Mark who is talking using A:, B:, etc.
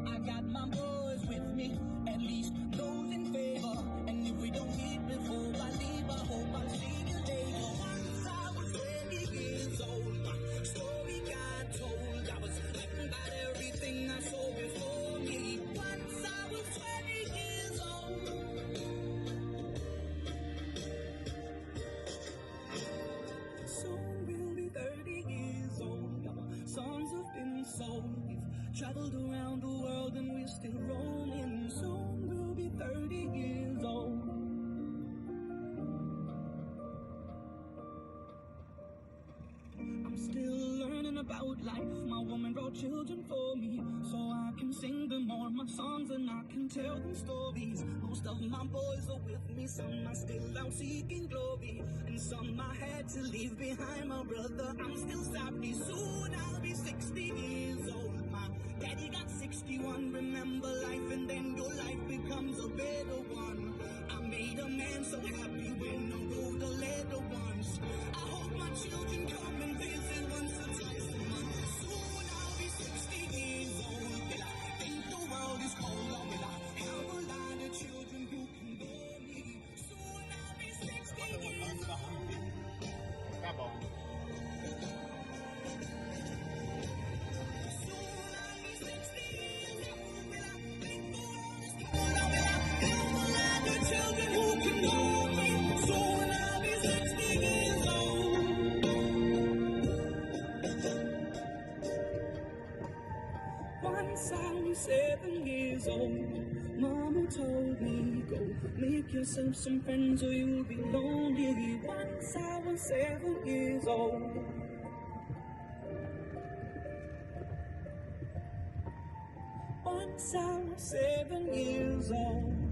A: I got my boys with me, at least those in favor. And if we don't meet before I leave, I hope I'll see you later. Once I was 20 years old, my story got told. I was frightened by everything I saw before me. Once I was 20 years old. Soon we'll be 30 years old. Our songs have been sold. We've traveled around the world and we're still roaming. Soon we'll be 30 years old. I'm still learning about life. My woman brought children for me, so I can sing them all my songs and I can tell them stories. Most of my boys are with me, some are still out seeking glory, and some I had to leave behind. My brother, I'm still sorry. Soon I'll be 60 years old. My daddy got 61. Remember life and then your life becomes a better one. I made a man so happy when I rode the leather ones. I hope my children come and visit once or twice a month. Soon I'll be 60 years old. Will I think the world is cold, or will I have a lot of children who can bear me? Soon I'll be 60 years old.
B: Tá bom.
A: Soon I'll be 60 years old. Will I think the world is cold, or will I have a lot of children who can bear me? Soon I'll be 60 years old. Once I was 7 years old, Mama told me, go make yourself some friends or you'll be lonely. Once I was 7 years old. Once I was 7 years old.